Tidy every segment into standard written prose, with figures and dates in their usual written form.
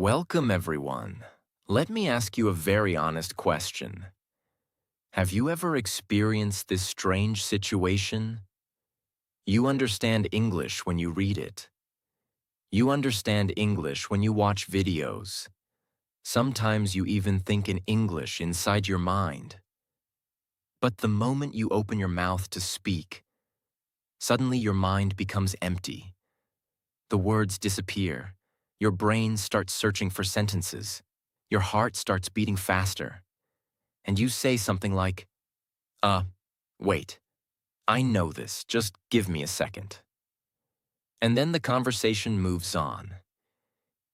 Welcome, everyone. Let me ask you a very honest question. Have you ever experienced this strange situation? You understand English when you read it. You understand English when you watch videos. Sometimes you even think in English inside your mind. But the moment you open your mouth to speak, suddenly your mind becomes empty. The words disappear. Your brain starts searching for sentences. Your heart starts beating faster. And you say something like, Uh, wait, I know this, just give me a second. And then the conversation moves on.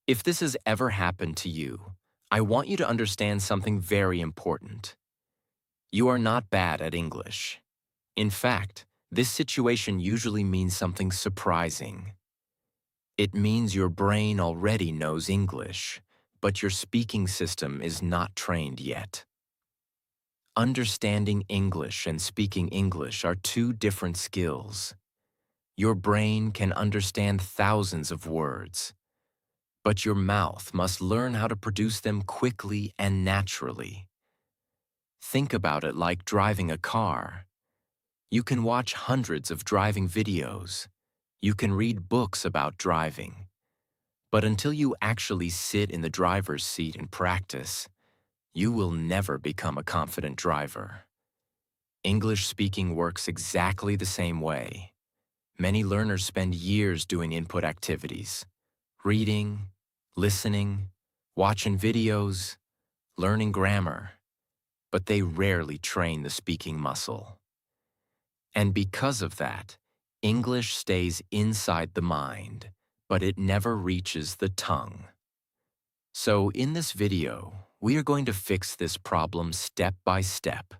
If this has ever happened to you, I want you to understand something very important. You are not bad at English. In fact, this situation usually means something surprising. It means your brain already knows English, but your speaking system is not trained yet. Understanding English and speaking English are two different skills. Your brain can understand thousands of words, but your mouth must learn how to produce them quickly and naturally. Think about it like driving a car. You can watch hundreds of driving videos. You can read books about driving. But until you actually sit in the driver's seat and practice, you will never become a confident driver. English speaking works exactly the same way. Many learners spend years doing input activities, reading, listening, watching videos, learning grammar, but they rarely train the speaking muscle. And because of that, English stays inside the mind, but it never reaches the tongue. So in this video, we are going to fix this problem step by step.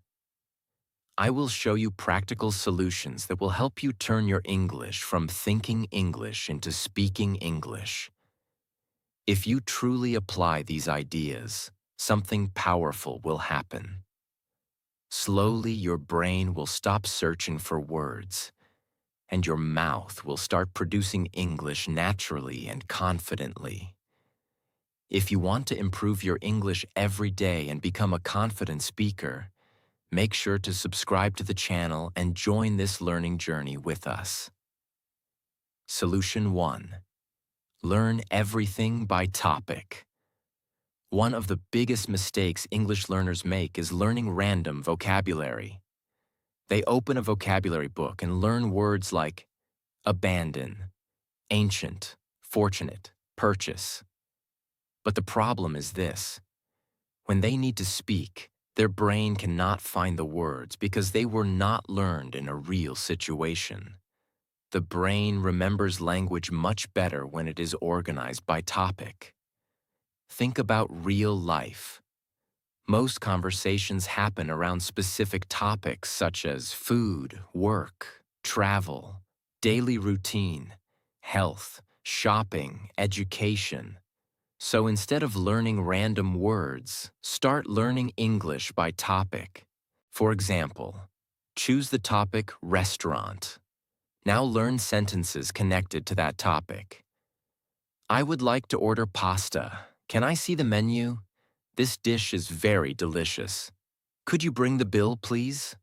I will show you practical solutions that will help you turn your English from thinking English into speaking English. If you truly apply these ideas, something powerful will happen. Slowly, your brain will stop searching for words, and your mouth will start producing English naturally and confidently. If you want to improve your English every day and become a confident speaker, make sure to subscribe to the channel and join this learning journey with us. Solution 1. Learn everything by topic. One of the biggest mistakes English learners make is learning random vocabulary. They open a vocabulary book and learn words like abandon, ancient, fortunate, purchase. But the problem is this. When they need to speak, their brain cannot find the words because they were not learned in a real situation. The brain remembers language much better when it is organized by topic. Think about real life. Most conversations happen around specific topics such as food, work, travel, daily routine, health, shopping, education. So instead of learning random words, start learning English by topic. For example, choose the topic restaurant. Now learn sentences connected to that topic. I would like to order pasta. Can I see the menu? This dish is very delicious. Could you bring the bill, please?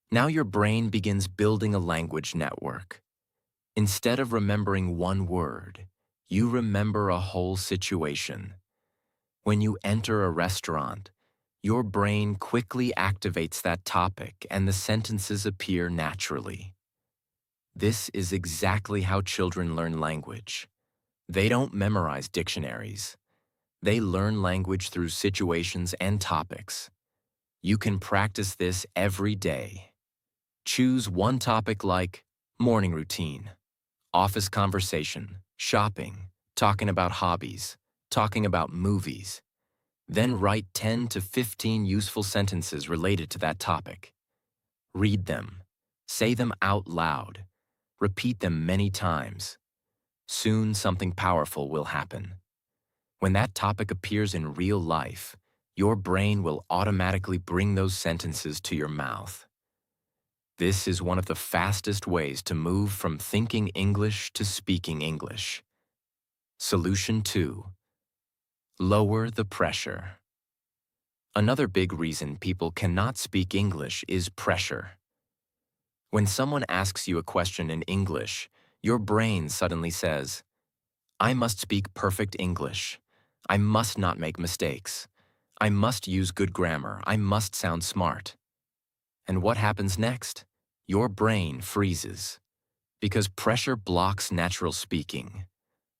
Now your brain begins building a language network. Instead of remembering one word, you remember a whole situation. When you enter a restaurant, your brain quickly activates that topic and the sentences appear naturally. This is exactly how children learn language. They don't memorize dictionaries. They learn language through situations and topics. You can practice this every day. Choose one topic like morning routine, office conversation, shopping, talking about hobbies, talking about movies. Then write 10 to 15 useful sentences related to that topic. Read them. Say them out loud. Repeat them many times. Soon something powerful will happen. When that topic appears in real life, your brain will automatically bring those sentences to your mouth. This is one of the fastest ways to move from thinking English to speaking English. Solution 2. Lower the pressure. Another big reason people cannot speak English is pressure. When someone asks you a question in English, your brain suddenly says, I must speak perfect English. I must not make mistakes. I must use good grammar. I must sound smart. And what happens next? Your brain freezes. Because pressure blocks natural speaking.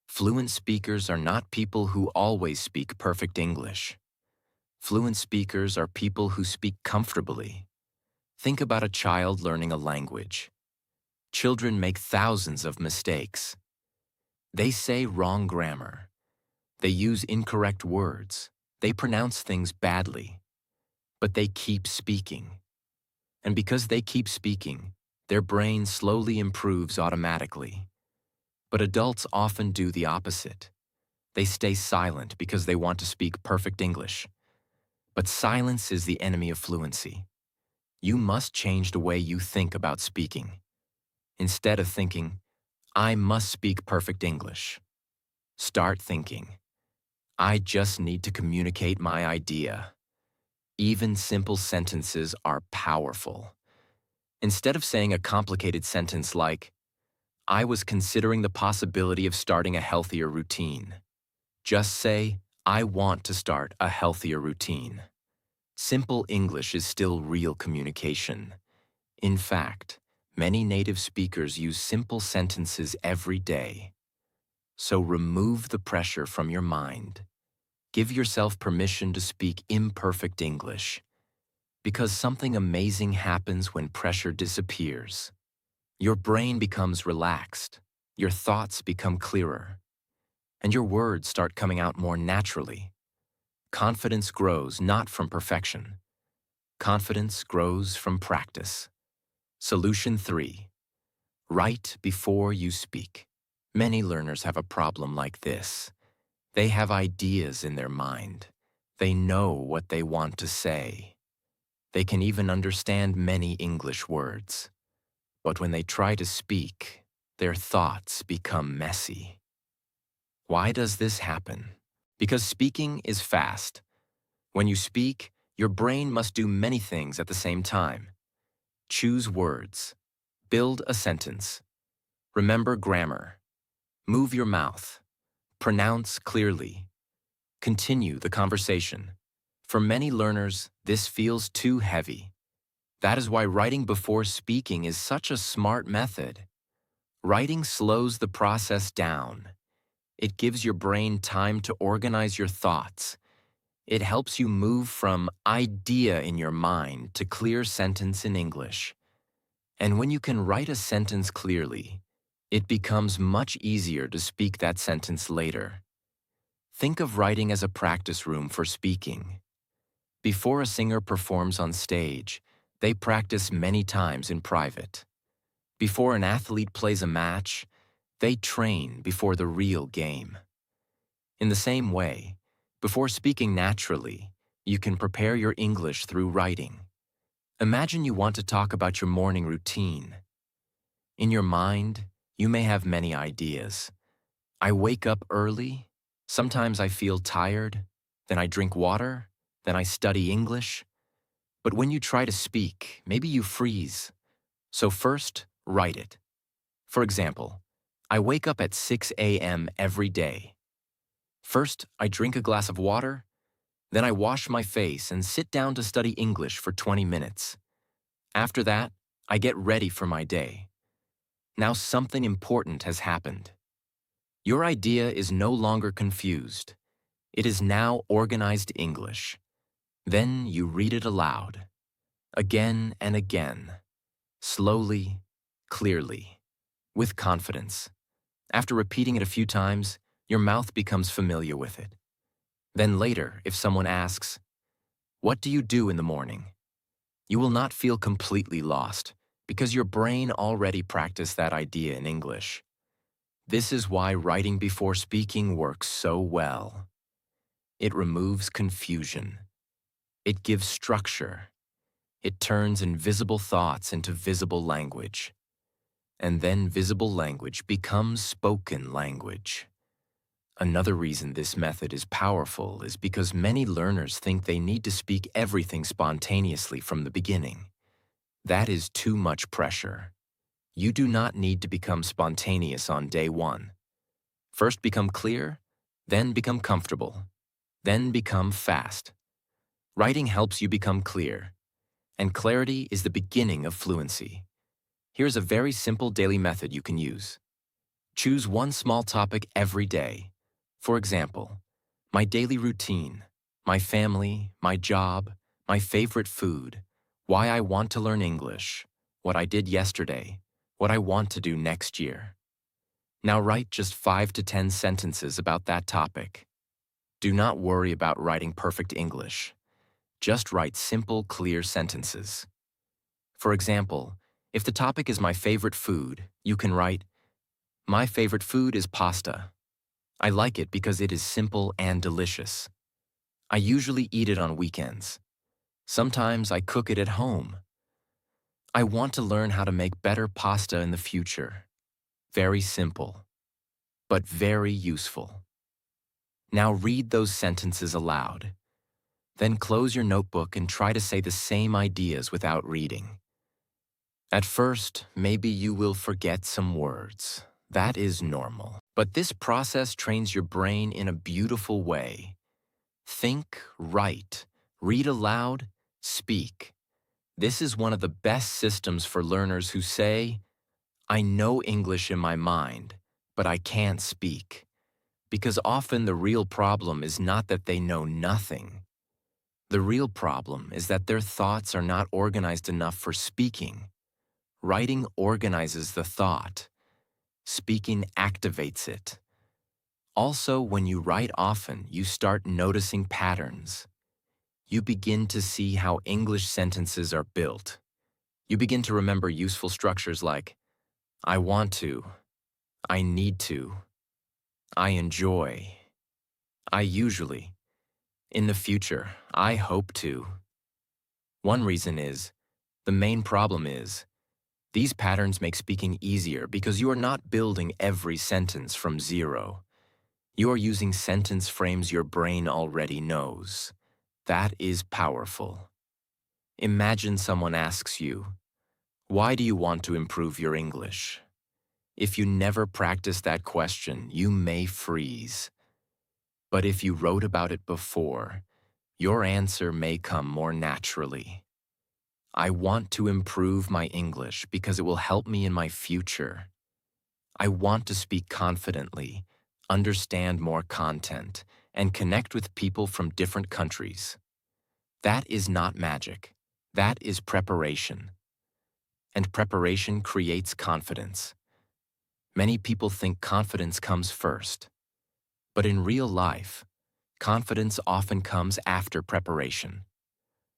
Fluent speakers are not people who always speak perfect English. Fluent speakers are people who speak comfortably. Think about a child learning a language. Children make thousands of mistakes. They say wrong grammar. They use incorrect words. They pronounce things badly. But they keep speaking. And because they keep speaking, their brain slowly improves automatically. But adults often do the opposite. They stay silent because they want to speak perfect English. But silence is the enemy of fluency. You must change the way you think about speaking. Instead of thinking, I must speak perfect English, start thinking, I just need to communicate my idea. Even simple sentences are powerful. Instead of saying a complicated sentence like, I was considering the possibility of starting a healthier routine, just say, I want to start a healthier routine. Simple English is still real communication. In fact, many native speakers use simple sentences every day. So remove the pressure from your mind. Give yourself permission to speak imperfect English. Because something amazing happens when pressure disappears. Your brain becomes relaxed, your thoughts become clearer, and your words start coming out more naturally. Confidence grows not from perfection. Confidence grows from practice. Solution 3. Write before you speak. Many learners have a problem like this. They have ideas in their mind. They know what they want to say. They can even understand many English words. But when they try to speak, their thoughts become messy. Why does this happen? Because speaking is fast. When you speak, your brain must do many things at the same time. Choose words. Build a sentence. Remember grammar. Move your mouth. Pronounce clearly. Continue the conversation. For many learners, this feels too heavy. That is why writing before speaking is such a smart method. Writing slows the process down. It gives your brain time to organize your thoughts. It helps you move from idea in your mind to clear sentence in English. And when you can write a sentence clearly, it becomes much easier to speak that sentence later. Think of writing as a practice room for speaking. Before a singer performs on stage, they practice many times in private. Before an athlete plays a match, they train before the real game. In the same way, before speaking naturally, you can prepare your English through writing. Imagine you want to talk about your morning routine. In your mind, you may have many ideas. I wake up early, sometimes I feel tired, then I drink water, then I study English. But when you try to speak, maybe you freeze. So first, write it. For example, I wake up at 6 a.m. every day. First, I drink a glass of water, then I wash my face and sit down to study English for 20 minutes. After that, I get ready for my day. Now something important has happened. Your idea is no longer confused. It is now organized English. Then you read it aloud, again and again, slowly, clearly, with confidence. After repeating it a few times, your mouth becomes familiar with it. Then later, if someone asks, "What do you do in the morning?" you will not feel completely lost because your brain already practiced that idea in English. This is why writing before speaking works so well. It removes confusion. It gives structure. It turns invisible thoughts into visible language. And then visible language becomes spoken language. Another reason this method is powerful is because many learners think they need to speak everything spontaneously from the beginning. That is too much pressure. You do not need to become spontaneous on day one. First become clear, then become comfortable, then become fast. Writing helps you become clear, and clarity is the beginning of fluency. Here's a very simple daily method you can use. Choose one small topic every day. For example, my daily routine, my family, my job, my favorite food, why I want to learn English, what I did yesterday, what I want to do next year. Now write just 5 to 10 sentences about that topic. Do not worry about writing perfect English. Just write simple, clear sentences. For example, if the topic is my favorite food, you can write, "My favorite food is pasta. I like it because it is simple and delicious. I usually eat it on weekends. Sometimes I cook it at home. I want to learn how to make better pasta in the future." Very simple, but very useful. Now read those sentences aloud. Then close your notebook and try to say the same ideas without reading. At first, maybe you will forget some words. That is normal. But this process trains your brain in a beautiful way. Think, write, read aloud, speak. This is one of the best systems for learners who say, "I know English in my mind, but I can't speak." Because often the real problem is not that they know nothing. The real problem is that their thoughts are not organized enough for speaking. Writing organizes the thought. Speaking activates it. Also, when you write often, you start noticing patterns. You begin to see how English sentences are built. You begin to remember useful structures like, "I want to," "I need to," "I enjoy," "I usually," "In the future," "I hope to." One reason is, the main problem is, these patterns make speaking easier because you are not building every sentence from zero. You are using sentence frames your brain already knows. That is powerful. Imagine someone asks you, "Why do you want to improve your English?" If you never practice that question, you may freeze. But if you wrote about it before, your answer may come more naturally. "I want to improve my English because it will help me in my future. I want to speak confidently, understand more content, and connect with people from different countries." That is not magic. That is preparation. And preparation creates confidence. Many people think confidence comes first. But in real life, confidence often comes after preparation.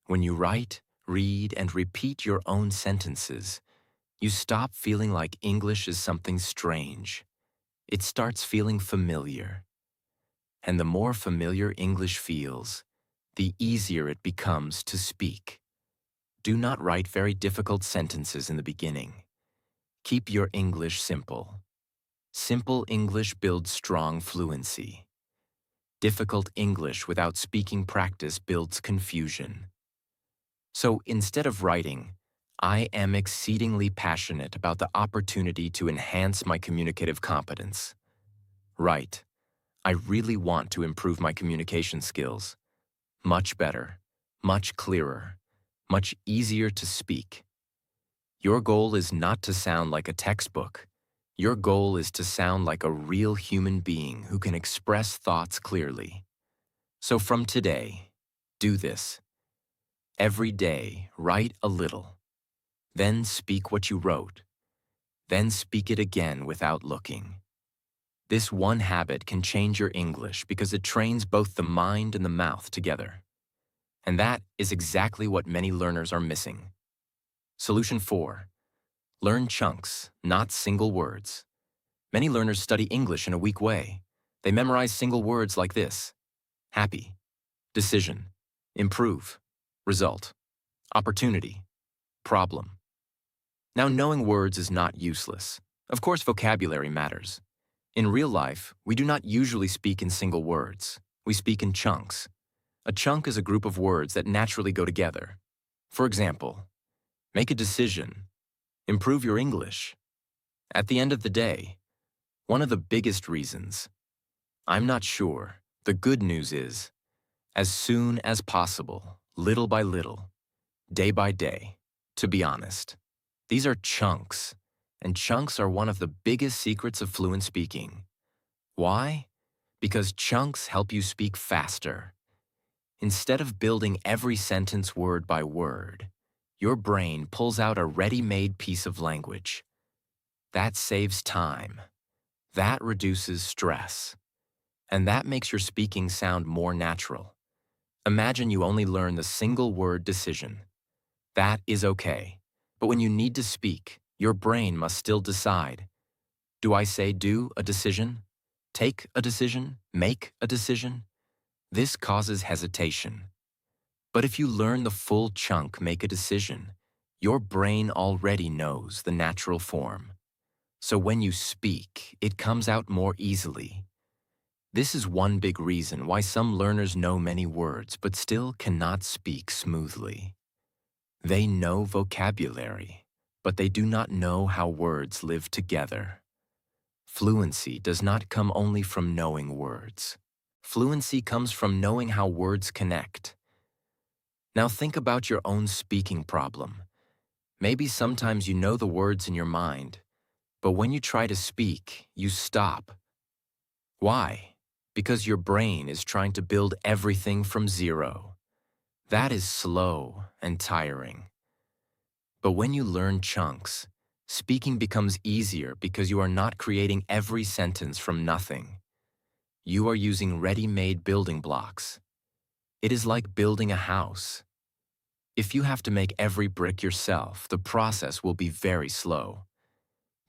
When you write, read, and repeat your own sentences, you stop feeling like English is something strange. It starts feeling familiar. And the more familiar English feels, the easier it becomes to speak. Do not write very difficult sentences in the beginning. Keep your English simple. Simple English builds strong fluency. Difficult English without speaking practice builds confusion. So instead of writing, "I am exceedingly passionate about the opportunity to enhance my communicative competence," write, "I really want to improve my communication skills. Much better, much clearer, much easier to speak." Your goal is not to sound like a textbook. Your goal is to sound like a real human being who can express thoughts clearly. So from today, do this. Every day, write a little. Then speak what you wrote. Then speak it again without looking. This one habit can change your English because it trains both the mind and the mouth together. And that is exactly what many learners are missing. Solution 4. Learn chunks, not single words. Many learners study English in a weak way. They memorize single words like this: happy, decision, improve, result, opportunity, problem. Now, knowing words is not useless. Of course, vocabulary matters. In real life, we do not usually speak in single words. We speak in chunks. A chunk is a group of words that naturally go together. For example, make a decision, improve your English. At the end of the day, one of the biggest reasons, I'm not sure. The good news is, as soon as possible, little by little, day by day, to be honest. These are chunks, and chunks are one of the biggest secrets of fluent speaking. Why? Because chunks help you speak faster. Instead of building every sentence word by word, your brain pulls out a ready-made piece of language. That saves time. That reduces stress. And that makes your speaking sound more natural. Imagine you only learn the single word decision. That is okay. But when you need to speak, your brain must still decide. Do I say do a decision? Take a decision? Make a decision? This causes hesitation. But if you learn the full chunk make a decision, your brain already knows the natural form. So when you speak, it comes out more easily. This is one big reason why some learners know many words but still cannot speak smoothly. They know vocabulary, but they do not know how words live together. Fluency does not come only from knowing words. Fluency comes from knowing how words connect. Now think about your own speaking problem. Maybe sometimes you know the words in your mind, but when you try to speak, you stop. Why? Because your brain is trying to build everything from zero. That is slow and tiring. But when you learn chunks, speaking becomes easier because you are not creating every sentence from nothing. You are using ready-made building blocks. It is like building a house. If you have to make every brick yourself, the process will be very slow.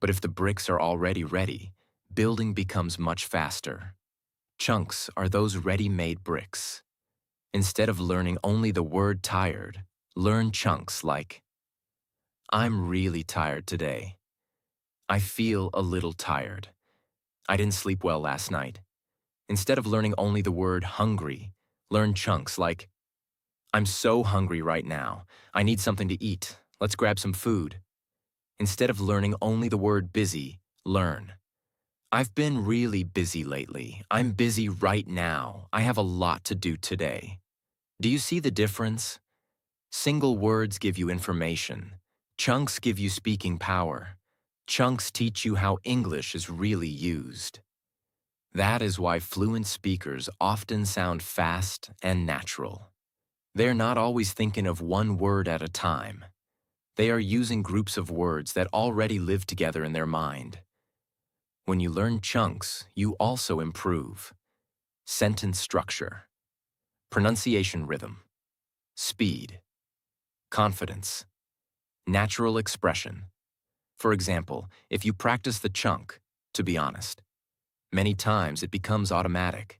But if the bricks are already ready, building becomes much faster. Chunks are those ready-made bricks. Instead of learning only the word tired, learn chunks like, I'm really tired today. I feel a little tired. I didn't sleep well last night. Instead of learning only the word hungry, learn chunks like, I'm so hungry right now. I need something to eat. Let's grab some food. Instead of learning only the word busy, learn, I've been really busy lately. I'm busy right now. I have a lot to do today. Do you see the difference? Single words give you information. Chunks give you speaking power. Chunks teach you how English is really used. That is why fluent speakers often sound fast and natural. They're not always thinking of one word at a time. They are using groups of words that already live together in their mind. When you learn chunks, you also improve sentence structure, pronunciation rhythm, speed, confidence, natural expression. For example, if you practice the chunk, to be honest, many times it becomes automatic.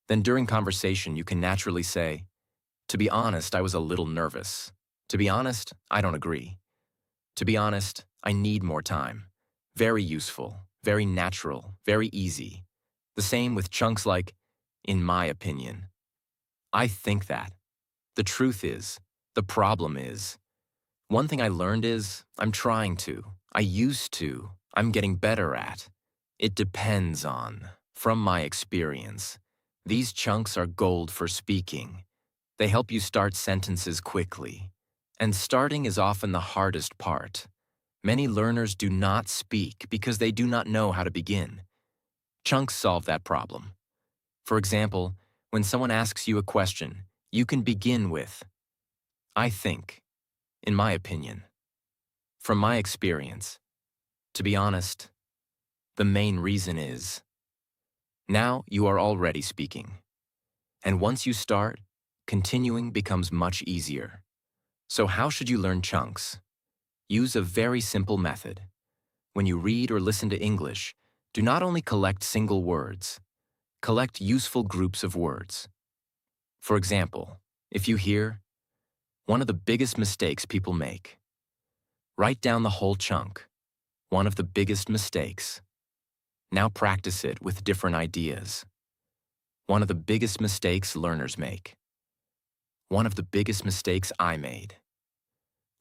Then during conversation, you can naturally say, to be honest, I was a little nervous. To be honest, I don't agree. To be honest, I need more time. Very useful, very natural, very easy. The same with chunks like, in my opinion. I think that. The truth is, the problem is. One thing I learned is, I'm trying to, I used to, I'm getting better at. It depends on, from my experience. These chunks are gold for speaking. They help you start sentences quickly. And starting is often the hardest part. Many learners do not speak because they do not know how to begin. Chunks solve that problem. For example, when someone asks you a question, you can begin with, I think, in my opinion, from my experience. To be honest, the main reason is, now you are already speaking. And once you start, continuing becomes much easier. So how should you learn chunks? Use a very simple method. When you read or listen to English, do not only collect single words, collect useful groups of words. For example, if you hear, one of the biggest mistakes people make, write down the whole chunk, one of the biggest mistakes. Now practice it with different ideas. One of the biggest mistakes learners make. One of the biggest mistakes I made.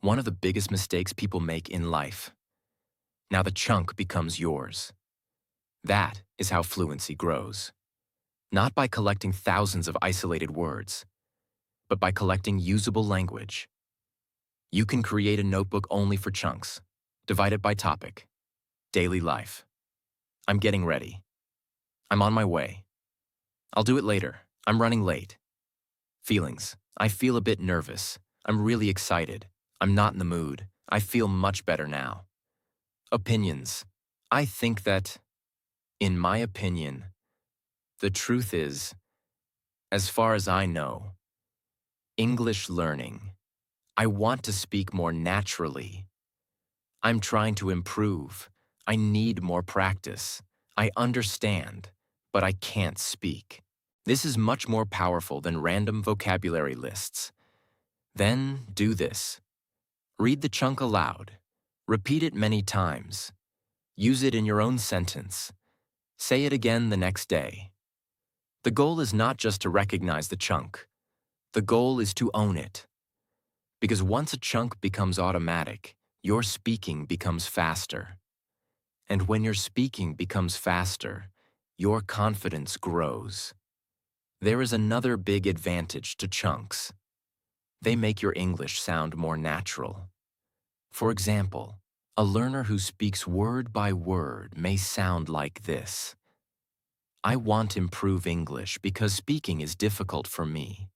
One of the biggest mistakes people make in life. Now the chunk becomes yours. That is how fluency grows. Not by collecting thousands of isolated words, but by collecting usable language. You can create a notebook only for chunks. Divide it by topic. Daily life. I'm getting ready. I'm on my way. I'll do it later. I'm running late. Feelings. I feel a bit nervous. I'm really excited. I'm not in the mood. I feel much better now. Opinions. I think that, in my opinion, the truth is, as far as I know, English learning. I want to speak more naturally. I'm trying to improve. I need more practice. I understand, but I can't speak. This is much more powerful than random vocabulary lists. Then do this. Read the chunk aloud. Repeat it many times. Use it in your own sentence. Say it again the next day. The goal is not just to recognize the chunk. The goal is to own it. Because once a chunk becomes automatic, your speaking becomes faster. And when your speaking becomes faster, your confidence grows. There is another big advantage to chunks. They make your English sound more natural. For example, a learner who speaks word by word may sound like this. I want to improve English because speaking is difficult for me.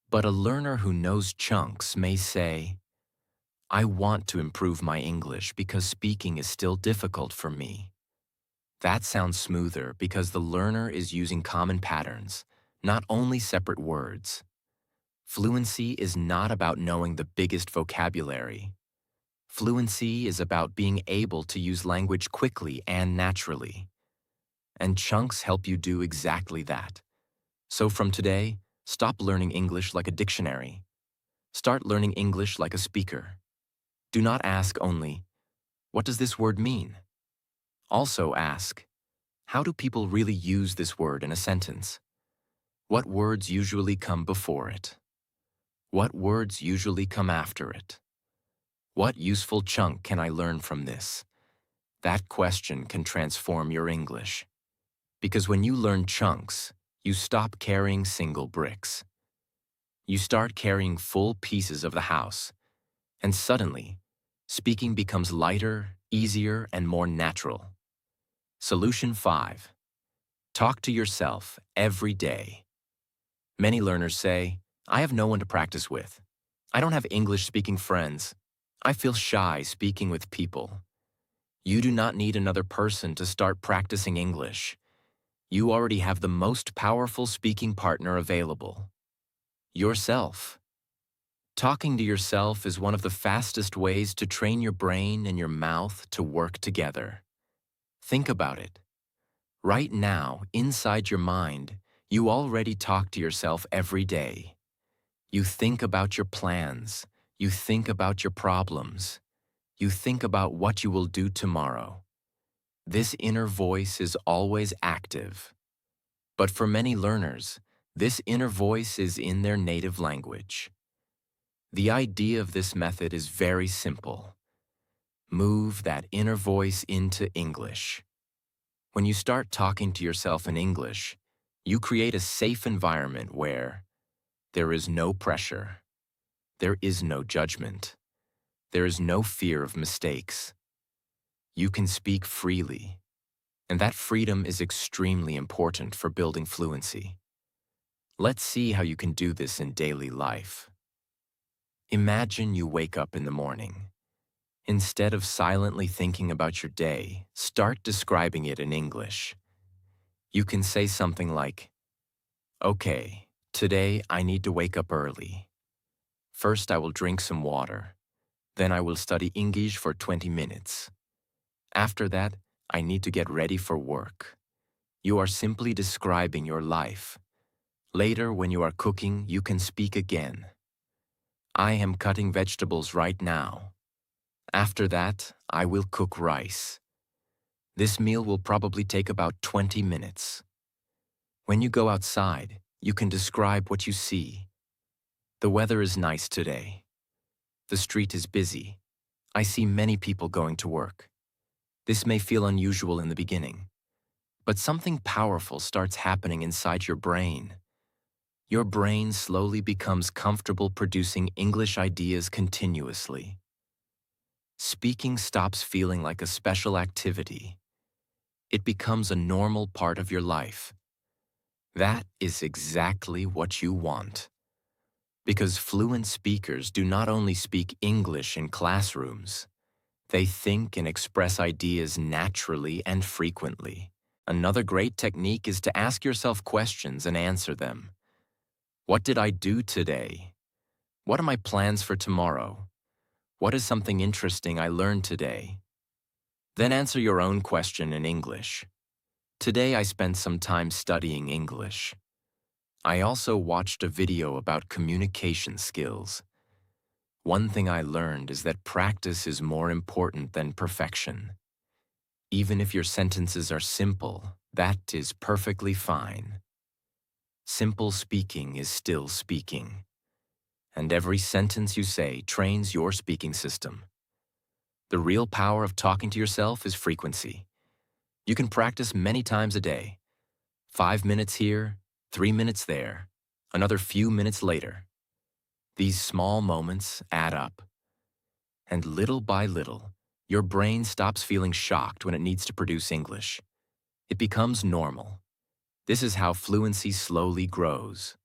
But a learner who knows chunks may say, I want to improve my English because speaking is still difficult for me. That sounds smoother because the learner is using common patterns, not only separate words. Fluency is not about knowing the biggest vocabulary. Fluency is about being able to use language quickly and naturally. And chunks help you do exactly that. So from today, stop learning English like a dictionary. Start learning English like a speaker. Do not ask only, what does this word mean? Also ask, how do people really use this word in a sentence? What words usually come before it? What words usually come after it? What useful chunk can I learn from this? That question can transform your English. Because when you learn chunks, you stop carrying single bricks. You start carrying full pieces of the house, and suddenly, speaking becomes lighter, easier, and more natural. Solution 5. Talk to yourself every day. Many learners say, I have no one to practice with. I don't have English-speaking friends. I feel shy speaking with people. You do not need another person to start practicing English. You already have the most powerful speaking partner available. Yourself. Talking to yourself is one of the fastest ways to train your brain and your mouth to work together. Think about it. Right now, inside your mind, you already talk to yourself every day. You think about your plans. You think about your problems. You think about what you will do tomorrow. This inner voice is always active. But for many learners, this inner voice is in their native language. The idea of this method is very simple. Move that inner voice into English. When you start talking to yourself in English, you create a safe environment where there is no pressure, there is no judgment, there is no fear of mistakes. You can speak freely, and that freedom is extremely important for building fluency. Let's see how you can do this in daily life. Imagine you wake up in the morning. Instead of silently thinking about your day, start describing it in English. You can say something like, okay, today I need to wake up early. First I will drink some water. Then I will study English for 20 minutes. After that, I need to get ready for work. You are simply describing your life. Later, when you are cooking, you can speak again. I am cutting vegetables right now. After that, I will cook rice. This meal will probably take about 20 minutes. When you go outside, you can describe what you see. The weather is nice today. The street is busy. I see many people going to work. This may feel unusual in the beginning, but something powerful starts happening inside your brain. Your brain slowly becomes comfortable producing English ideas continuously. Speaking stops feeling like a special activity. It becomes a normal part of your life. That is exactly what you want. Because fluent speakers do not only speak English in classrooms, they think and express ideas naturally and frequently. Another great technique is to ask yourself questions and answer them. What did I do today? What are my plans for tomorrow? What is something interesting I learned today? Then answer your own question in English. Today I spent some time studying English. I also watched a video about communication skills. One thing I learned is that practice is more important than perfection. Even if your sentences are simple, that is perfectly fine. Simple speaking is still speaking. And every sentence you say trains your speaking system. The real power of talking to yourself is frequency. You can practice many times a day. 5 minutes here, 3 minutes there, another few minutes later. These small moments add up. And little by little, your brain stops feeling shocked when it needs to produce English. It becomes normal. This is how fluency slowly grows.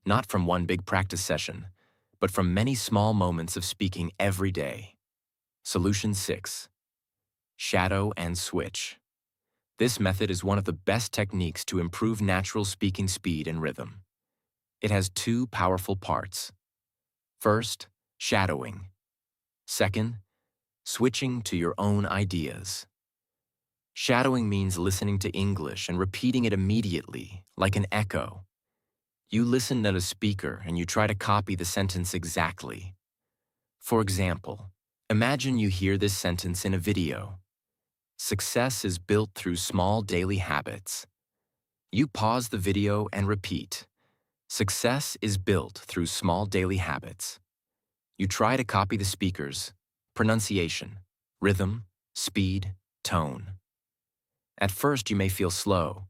Not from one big practice session, but from many small moments of speaking every day. Solution 6. Shadow and switch. This method is one of the best techniques to improve natural speaking speed and rhythm. It has two powerful parts. First, shadowing. Second, switching to your own ideas. Shadowing means listening to English and repeating it immediately, like an echo. You listen at a speaker and you try to copy the sentence exactly. For example, imagine you hear this sentence in a video. Success is built through small daily habits. You pause the video and repeat. Success is built through small daily habits. You try to copy the speaker's pronunciation, rhythm, speed, tone. At first you may feel slow,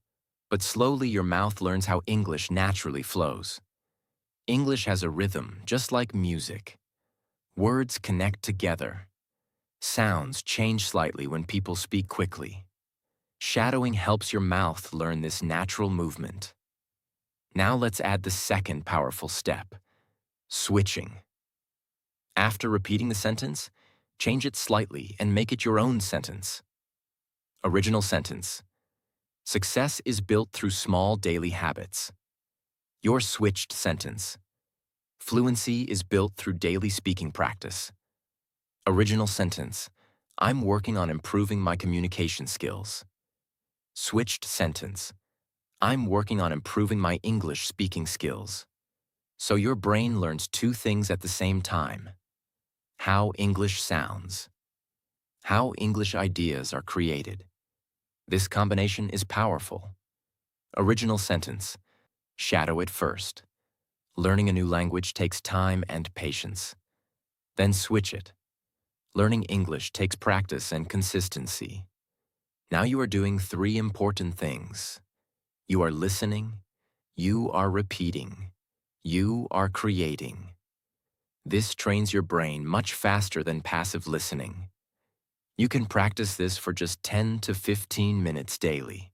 but slowly your mouth learns how English naturally flows. English has a rhythm just like music. Words connect together. Sounds change slightly when people speak quickly. Shadowing helps your mouth learn this natural movement. Now let's add the second powerful step, switching. After repeating the sentence, change it slightly and make it your own sentence. Original sentence. Success is built through small daily habits. Your switched sentence. Fluency is built through daily speaking practice. Original sentence. I'm working on improving my communication skills. Switched sentence. I'm working on improving my English speaking skills. So your brain learns two things at the same time. How English sounds. How English ideas are created. This combination is powerful. Original sentence. Shadow it first. Learning a new language takes time and patience. Then switch it. Learning English takes practice and consistency. Now you are doing three important things. You are listening, you are repeating, you are creating. This trains your brain much faster than passive listening. You can practice this for just 10 to 15 minutes daily.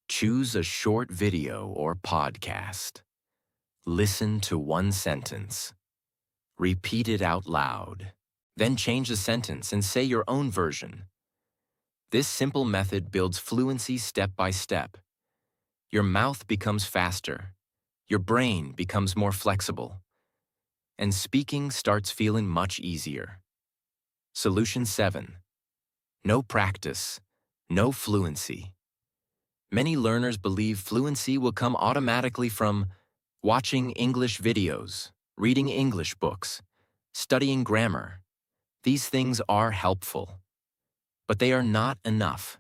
Choose a short video or podcast. Listen to one sentence. Repeat it out loud. Then change the sentence and say your own version. This simple method builds fluency step by step. Your mouth becomes faster. Your brain becomes more flexible. And speaking starts feeling much easier. Solution 7. No practice, no fluency. Many learners believe fluency will come automatically from watching English videos, reading English books, studying grammar. These things are helpful, but they are not enough.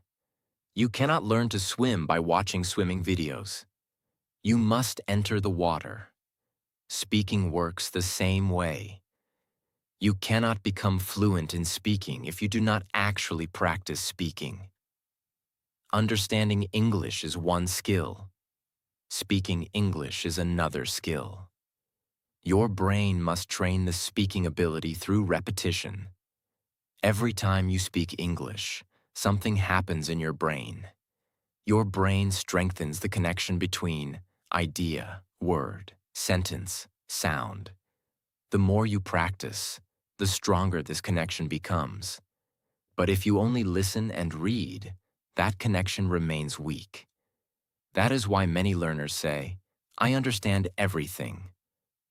You cannot learn to swim by watching swimming videos. You must enter the water. Speaking works the same way. You cannot become fluent in speaking if you do not actually practice speaking. Understanding English is one skill. Speaking English is another skill. Your brain must train the speaking ability through repetition. Every time you speak English, something happens in your brain. Your brain strengthens the connection between idea, word, sentence, sound. The more you practice, the stronger this connection becomes. But if you only listen and read, that connection remains weak. That is why many learners say, "I understand everything,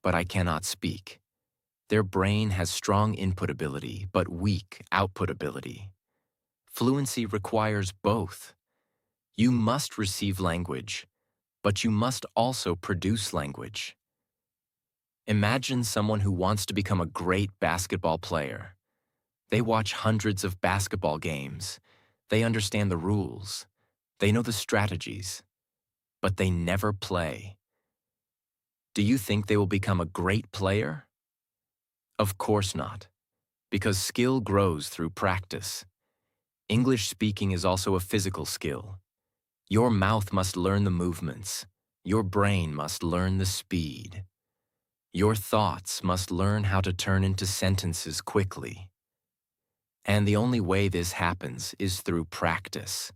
but I cannot speak." Their brain has strong input ability, but weak output ability. Fluency requires both. You must receive language, but you must also produce language. Imagine someone who wants to become a great basketball player. They watch hundreds of basketball games. They understand the rules. They know the strategies, but they never play. Do you think they will become a great player? Of course not, because skill grows through practice. English speaking is also a physical skill. Your mouth must learn the movements. Your brain must learn the speed. Your thoughts must learn how to turn into sentences quickly. And the only way this happens is through practice.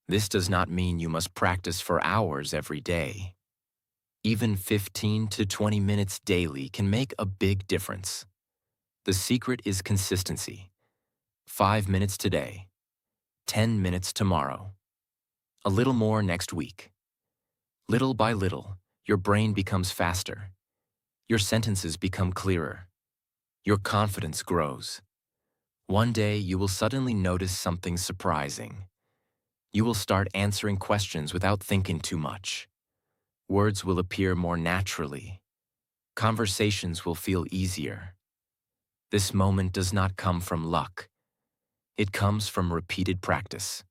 This does not mean you must practice for hours every day. Even 15 to 20 minutes daily can make a big difference. The secret is consistency. 5 minutes today, 10 minutes tomorrow, a little more next week. Little by little, your brain becomes faster. Your sentences become clearer. Your confidence grows. One day, you will suddenly notice something surprising. You will start answering questions without thinking too much. Words will appear more naturally. Conversations will feel easier. This moment does not come from luck. It comes from repeated practice.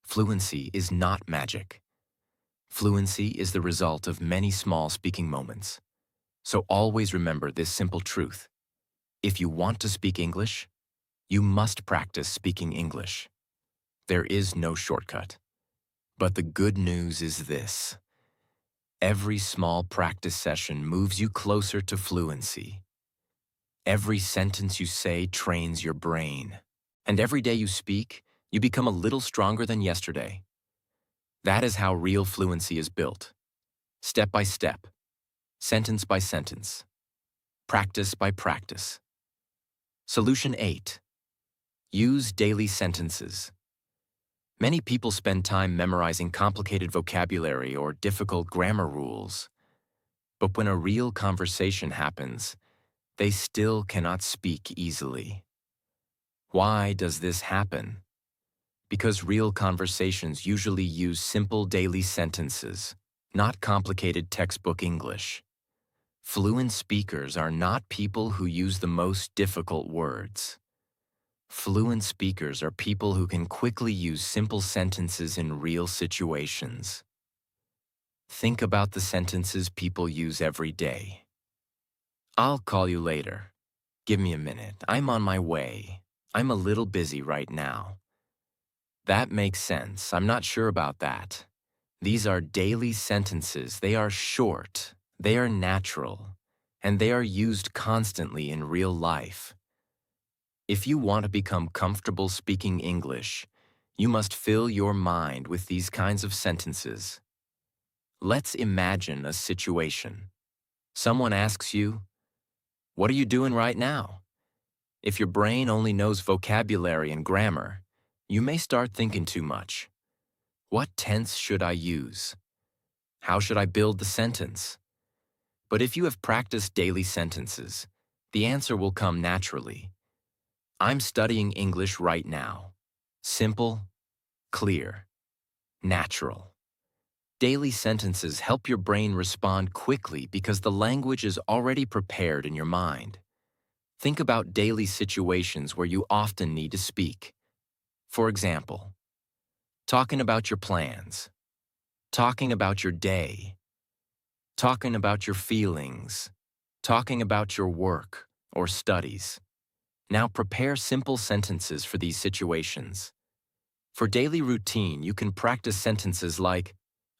Fluency is not magic. Fluency is the result of many small speaking moments. So always remember this simple truth. If you want to speak English, you must practice speaking English. There is no shortcut. But the good news is this. Every small practice session moves you closer to fluency. Every sentence you say trains your brain. And every day you speak, you become a little stronger than yesterday. That is how real fluency is built. Step by step, sentence by sentence, practice by practice. Solution 8. Use daily sentences. Many people spend time memorizing complicated vocabulary or difficult grammar rules. But when a real conversation happens, they still cannot speak easily. Why does this happen? Because real conversations usually use simple daily sentences, not complicated textbook English. Fluent speakers are not people who use the most difficult words. Fluent speakers are people who can quickly use simple sentences in real situations. Think about the sentences people use every day. I'll call you later. Give me a minute. I'm on my way. I'm a little busy right now. That makes sense. I'm not sure about that. These are daily sentences. They are short. They are natural. And they are used constantly in real life. If you want to become comfortable speaking English, you must fill your mind with these kinds of sentences. Let's imagine a situation. Someone asks you, "What are you doing right now?" If your brain only knows vocabulary and grammar, you may start thinking too much. What tense should I use? How should I build the sentence? But if you have practiced daily sentences, the answer will come naturally. I'm studying English right now. Simple, clear, natural. Daily sentences help your brain respond quickly because the language is already prepared in your mind. Think about daily situations where you often need to speak. For example, talking about your plans, talking about your day, talking about your feelings, talking about your work or studies. Now prepare simple sentences for these situations. For daily routine, you can practice sentences like,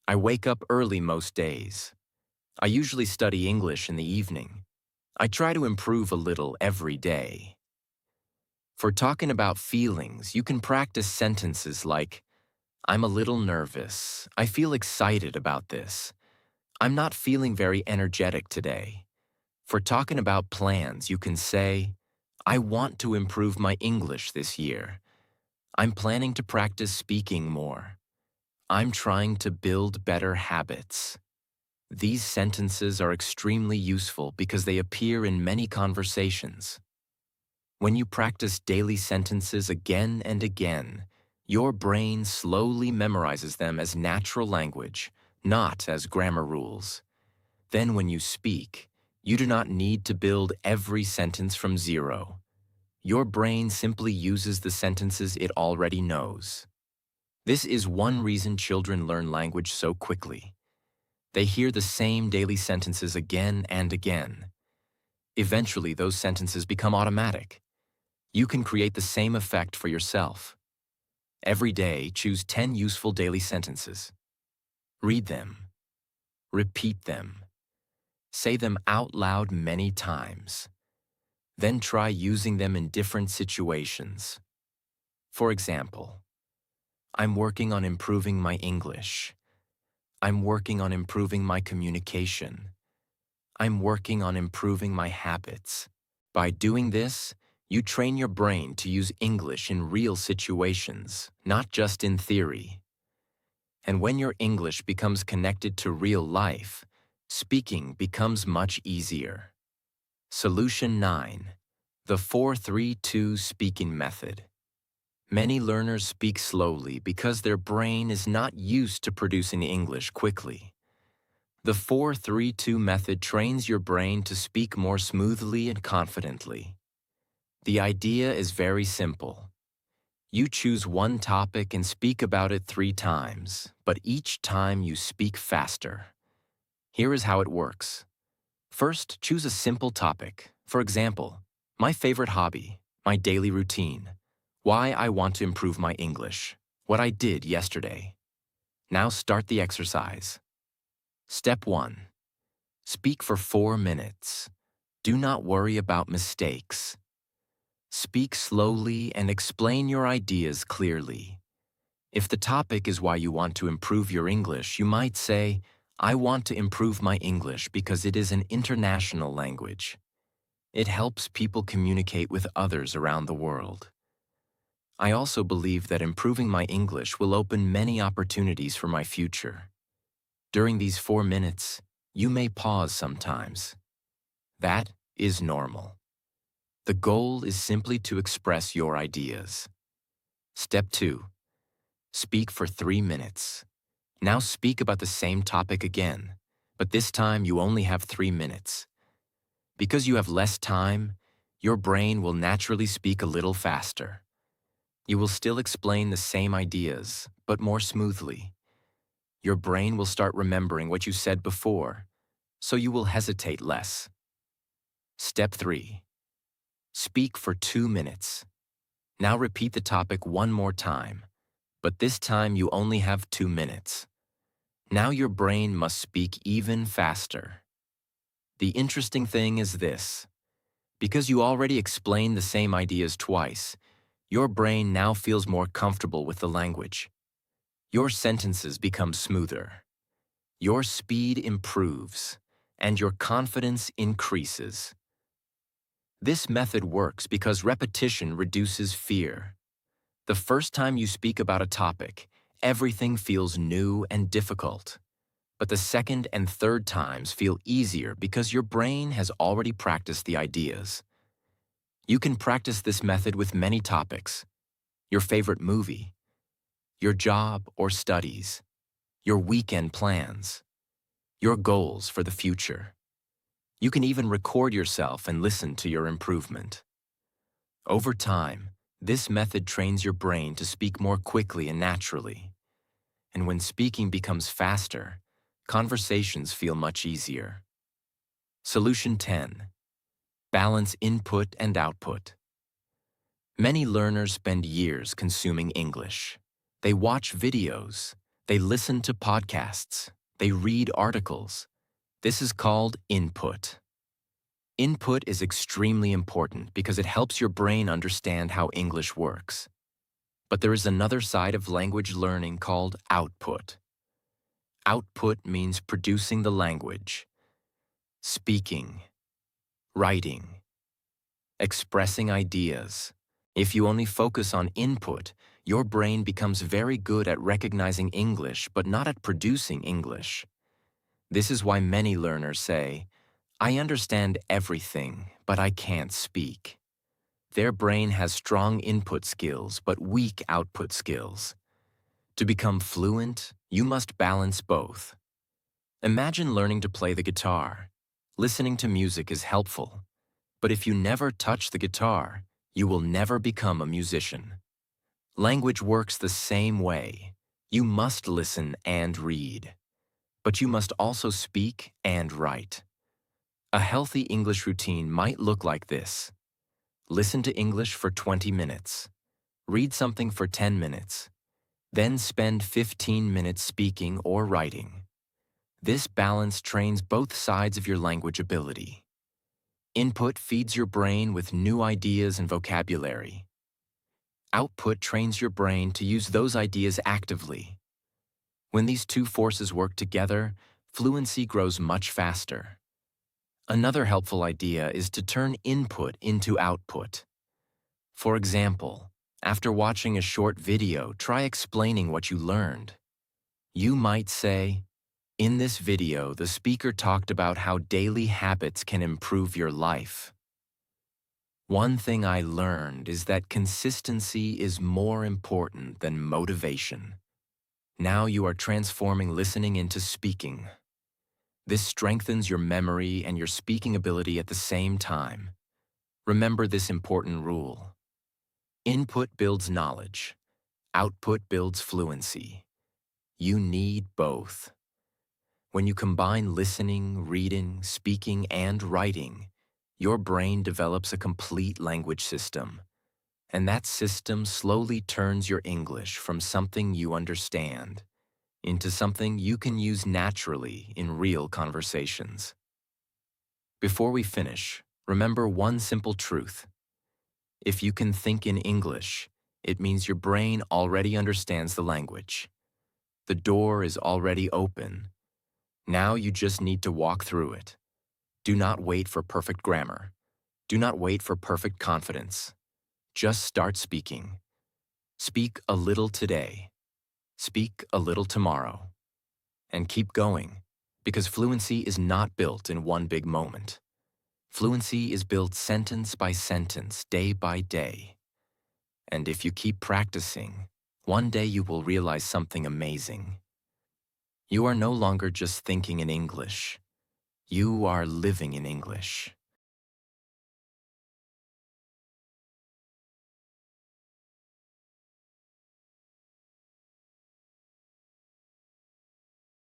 I wake up early most days. I usually study English in the evening. I try to improve a little every day. For talking about feelings, you can practice sentences like, I'm a little nervous. I feel excited about this. I'm not feeling very energetic today. For talking about plans, you can say, I want to improve my English this year. I'm planning to practice speaking more. I'm trying to build better habits. These sentences are extremely useful because they appear in many conversations. When you practice daily sentences again and again, your brain slowly memorizes them as natural language, not as grammar rules. Then when you speak, you do not need to build every sentence from zero. Your brain simply uses the sentences it already knows. This is one reason children learn language so quickly. They hear the same daily sentences again and again. Eventually, those sentences become automatic. You can create the same effect for yourself. Every day, choose 10 useful daily sentences. Read them. Repeat them. Say them out loud many times. Then try using them in different situations. For example, I'm working on improving my English. I'm working on improving my communication. I'm working on improving my habits. By doing this, you train your brain to use English in real situations, not just in theory. And when your English becomes connected to real life, speaking becomes much easier. Solution 9. The 4-3-2 speaking method. Many learners speak slowly because their brain is not used to producing English quickly. The 4-3-2 method trains your brain to speak more smoothly and confidently. The idea is very simple. You choose one topic and speak about it 3 times, but each time you speak faster. Here is how it works. First, choose a simple topic. For example, my favorite hobby, my daily routine, why I want to improve my English, what I did yesterday. Now start the exercise. Step 1. Speak for 4 minutes. Do not worry about mistakes. Speak slowly and explain your ideas clearly. If the topic is why you want to improve your English, you might say, I want to improve my English because it is an international language. It helps people communicate with others around the world. I also believe that improving my English will open many opportunities for my future. During these 4 minutes, you may pause sometimes. That is normal. The goal is simply to express your ideas. Step 2. Speak for 3 minutes. Now speak about the same topic again, but this time you only have 3 minutes. Because you have less time, your brain will naturally speak a little faster. You will still explain the same ideas, but more smoothly. Your brain will start remembering what you said before, so you will hesitate less. Step 3. Speak for 2 minutes. Now repeat the topic one more time, but this time you only have 2 minutes. Now your brain must speak even faster. The interesting thing is this. Because you already explained the same ideas twice, your brain now feels more comfortable with the language. Your sentences become smoother. Your speed improves, and your confidence increases. This method works because repetition reduces fear. The first time you speak about a topic, everything feels new and difficult. But the second and third times feel easier because your brain has already practiced the ideas. You can practice this method with many topics: your favorite movie, your job or studies, your weekend plans, your goals for the future. You can even record yourself and listen to your improvement. Over time, this method trains your brain to speak more quickly and naturally. And when speaking becomes faster, conversations feel much easier. Solution 10. Balance input and output. Many learners spend years consuming English. They watch videos, they listen to podcasts, they read articles. This is called input. Input is extremely important because it helps your brain understand how English works. But there is another side of language learning called output. Output means producing the language, speaking, writing, expressing ideas. If you only focus on input, your brain becomes very good at recognizing English but not at producing English. This is why many learners say, "I understand everything, but I can't speak." Their brain has strong input skills but weak output skills. To become fluent, you must balance both. Imagine learning to play the guitar. Listening to music is helpful, but if you never touch the guitar, you will never become a musician. Language works the same way. You must listen and read, but you must also speak and write. A healthy English routine might look like this. Listen to English for 20 minutes. Read something for 10 minutes. Then spend 15 minutes speaking or writing. This balance trains both sides of your language ability. Input feeds your brain with new ideas and vocabulary. Output trains your brain to use those ideas actively. When these two forces work together, fluency grows much faster. Another helpful idea is to turn input into output. For example, after watching a short video, try explaining what you learned. You might say, "In this video, the speaker talked about how daily habits can improve your life. One thing I learned is that consistency is more important than motivation." Now you are transforming listening into speaking. This strengthens your memory and your speaking ability at the same time. Remember this important rule. Input builds knowledge. Output builds fluency. You need both. When you combine listening, reading, speaking, and writing, your brain develops a complete language system. And that system slowly turns your English from something you understand into something you can use naturally in real conversations. Before we finish, remember one simple truth. If you can think in English, it means your brain already understands the language. The door is already open. Now you just need to walk through it. Do not wait for perfect grammar. Do not wait for perfect confidence. Just start speaking. Speak a little today. Speak a little tomorrow. And keep going, because fluency is not built in one big moment. Fluency is built sentence by sentence, day by day. And if you keep practicing, one day you will realize something amazing. You are no longer just thinking in English. You are living in English.